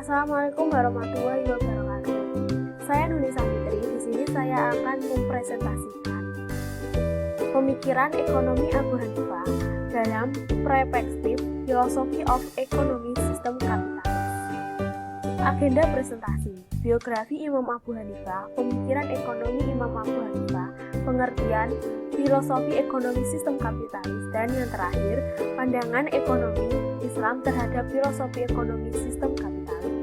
Assalamualaikum warahmatullahi wabarakatuh. Saya Nuni Savitri. Di sini saya akan mempresentasikan pemikiran ekonomi Abu Hanifah dalam perspektif Philosophy of Economic System Capitalism. Agenda presentasi: biografi Imam Abu Hanifah, pemikiran ekonomi Imam Abu Hanifah, pengertian filosofi ekonomi sistem kapitalis, dan yang terakhir, pandangan ekonomi Islam terhadap filosofi ekonomi sistem kapitalis.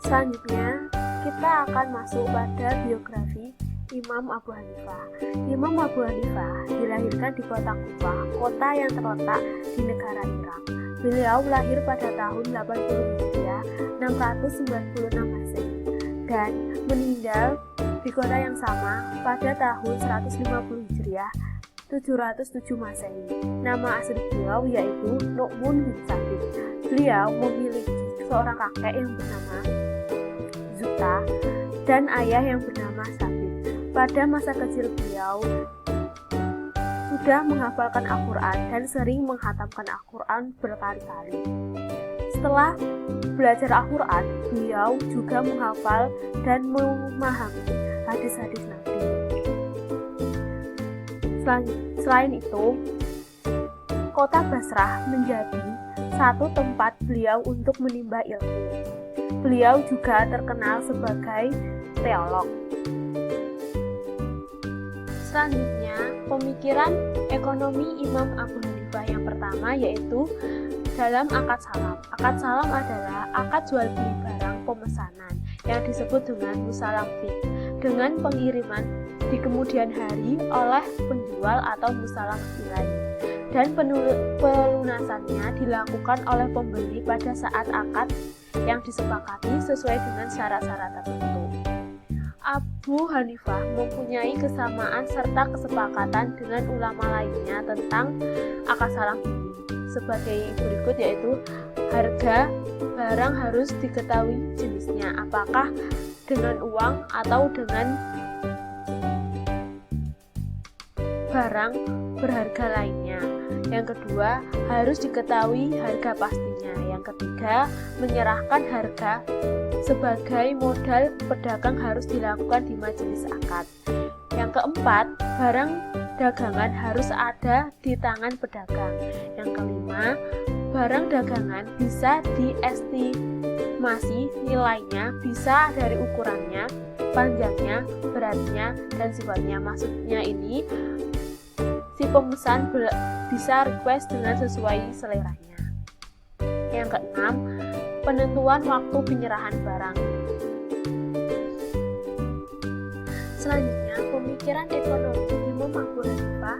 Selanjutnya, kita akan masuk pada biografi Imam Abu Hanifah. Imam Abu Hanifah dilahirkan di kota Kufah, kota yang terletak di negara Irak. Beliau lahir pada tahun 80 Hijriah, 696 Masehi, dan meninggal di kota yang sama pada tahun 150 Hijriah, 707 Masehi. Nama asli beliau yaitu Nu'mun bin Sabit. Beliau memiliki seorang kakek yang bernama Zuta dan ayah yang bernama Sabit. Pada masa kecil beliau sudah menghafalkan Al-Quran dan sering menghatamkan Al-Quran berkali-kali. Setelah belajar Al-Quran, beliau juga menghafal dan memahami hadis-hadis Nabi. Selain itu, kota Basrah menjadi satu tempat beliau untuk menimba ilmu. Beliau juga terkenal sebagai teolog. Selanjutnya, pemikiran ekonomi Imam Abu Hanifah yang pertama yaitu dalam akad salam. Akad salam adalah akad jual beli barang pemesanan yang disebut dengan musalam fiqh, dengan pengiriman di kemudian hari oleh penjual atau musalam ilai, dan pelunasannya dilakukan oleh pembeli pada saat akad yang disepakati sesuai dengan syarat-syarat tertentu. Abu Hanifah mempunyai kesamaan serta kesepakatan dengan ulama lainnya tentang akad salam ini sebagai berikut, yaitu harga barang harus diketahui jenisnya, apakah dengan uang atau dengan barang berharga lainnya. Yang kedua, harus diketahui harga pastinya. Yang ketiga, menyerahkan harga sebagai modal pedagang harus dilakukan di majelis akad. Yang keempat, barang dagangan harus ada di tangan pedagang. Yang kelima, barang dagangan bisa diestimasi nilainya, bisa dari ukurannya, panjangnya, beratnya, dan sifatnya. Maksudnya ini, si pemesan bisa request dengan sesuai seleranya. Yang keenam, penentuan waktu penyerahan barang. Selanjutnya, pemikiran ekonomi Imam Abu Hanifah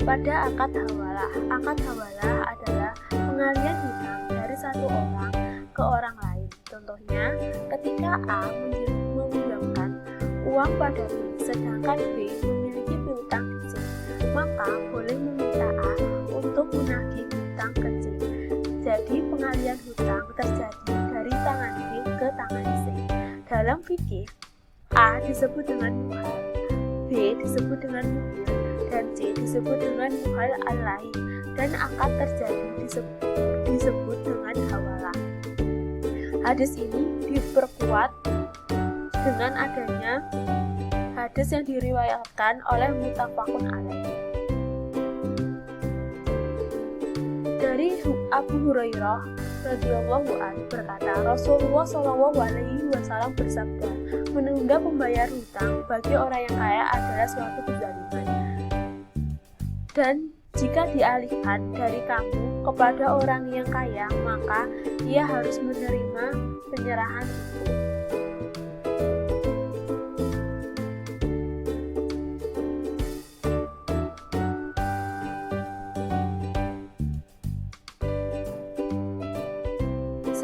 pada akad hawalah. Akad hawalah adalah pengalian hutang dari satu orang ke orang lain. Contohnya, ketika A meminjamkan uang pada B, sedangkan B memiliki piutang di C, maka boleh meminta A untuk menagih hutang ke C. Jadi pengalian hutang terjadi dari tangan B ke tangan C. Dalam fikih, A disebut dengan muhal, B disebut dengan muhil, dan C disebut dengan muhal alai, dan akad terjadi disebut dengan hawalah. Hadis ini diperkuat dengan adanya hadis yang diriwayatkan oleh muttafaqun alaih. Dari Abu Hurairah radhiyallahu anhu berkata, Rasulullah shallallahu alaihi wasallam bersabda, menunda pembayar hutang bagi orang yang kaya adalah suatu kezaliman, dan jika dialihkan dari kamu kepada orang yang kaya, maka ia harus menerima penyerahan itu.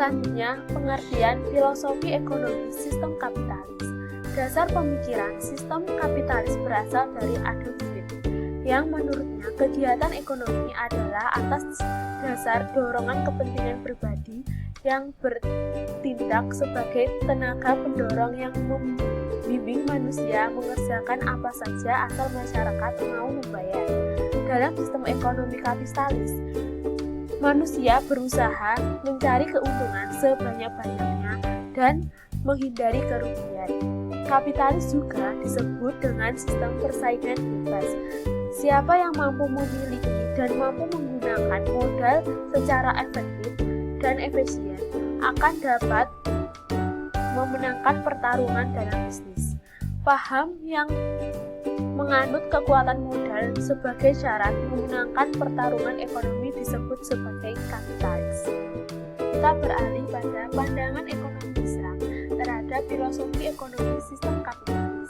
Selanjutnya, pengertian filosofi ekonomi sistem kapitalis. Dasar pemikiran sistem kapitalis berasal dari Adam Smith, yang menurutnya kegiatan ekonomi adalah atas dasar dorongan kepentingan pribadi yang bertindak sebagai tenaga pendorong yang membimbing manusia mengerjakan apa saja asal masyarakat mau membayar. Dalam sistem ekonomi kapitalis, Manusia berusaha mencari keuntungan sebanyak-banyaknya dan menghindari kerugian. Kapitalis juga disebut dengan sistem persaingan bebas. Siapa yang mampu memiliki dan mampu menggunakan modal secara efektif dan efisien akan dapat memenangkan pertarungan dalam bisnis. Paham yang menganut kekuatan modal sebagai syarat memenangkan pertarungan ekonomi disebut sebagai kapitalis. Kita beralih pada pandangan ekonomi Islam terhadap filosofi ekonomi sistem kapitalis.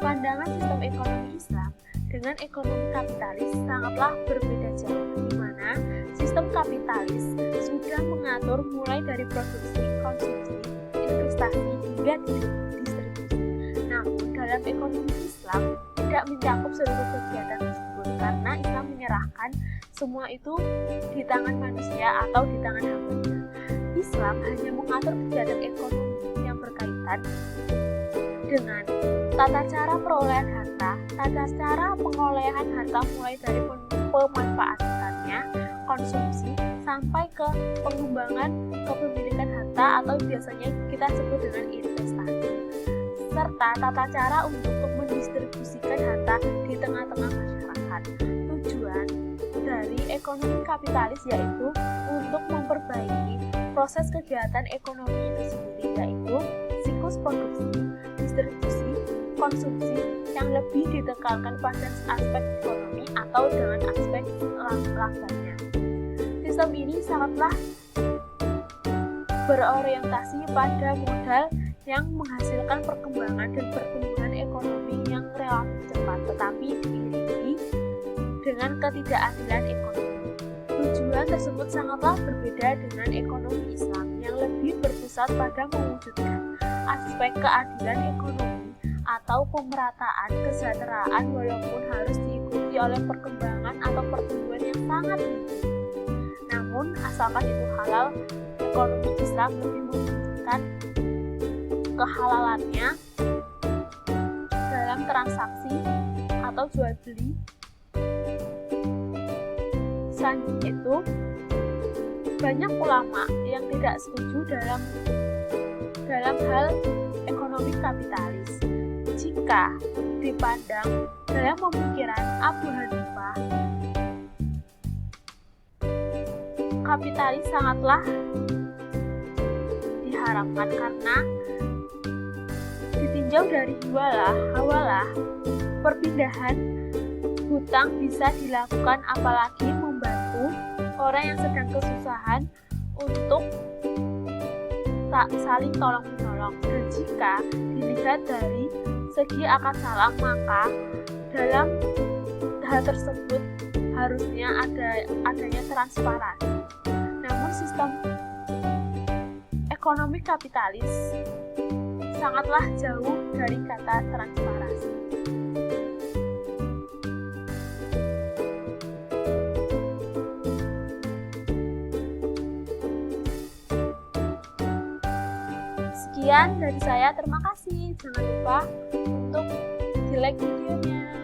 Pandangan sistem ekonomi Islam dengan ekonomi kapitalis sangatlah berbeda jauh, di mana sistem kapitalis sudah mengatur mulai dari produksi, konsumsi, investasi hingga distribusi. Namun dalam ekonomi Islam tidak mencakup seluruh kegiatan tersebut karena Islam menyerahkan semua itu di tangan manusia atau di tangan hambanya. Islam hanya mengatur kegiatan ekonomi yang berkaitan dengan tata cara perolehan harta, tata cara pengolehan harta mulai dari pemanfaatannya, konsumsi, sampai ke pengembangan kepemilikan harta atau biasanya kita sebut dengan investasi, serta tata cara untuk mendistribusikan harta di tengah-tengah masyarakat. Tujuan dari ekonomi kapitalis yaitu untuk memperbaiki proses kegiatan ekonomi itu sendiri, yaitu siklus produksi, distribusi, konsumsi yang lebih ditekankan pada aspek ekonomi atau dengan aspek labanya. Sistem ini sangatlah berorientasi pada modal yang menghasilkan perkembangan dan pertumbuhan ekonomi yang relatif cepat, tetapi diiringi dengan ketidakadilan ekonomi. Tujuan tersebut sangatlah berbeda dengan ekonomi Islam yang lebih berpusat pada mewujudkan aspek keadilan ekonomi atau pemerataan kesejahteraan walaupun harus diikuti oleh perkembangan atau pertumbuhan yang sangat tinggi. Namun asalkan itu halal, ekonomi Islam lebih menunjukkan kehalalannya dalam transaksi atau jual beli. Selanjutnya itu banyak ulama yang tidak setuju dalam hal ekonomi kapitalis. Jika dipandang dalam pemikiran Abu Hanifah, kapitalis sangatlah diharapkan karena ditinjau dari hawalah perpindahan hutang bisa dilakukan, apalagi membantu orang yang sedang kesusahan untuk saling tolong-menolong. Dan jika dilihat dari segi akad salam, maka dalam hal tersebut harusnya adanya transparansi. Namun sistem ekonomi kapitalis sangatlah jauh dari kata transparansi. Sekian dari saya, terima kasih. Jangan lupa untuk di like videonya.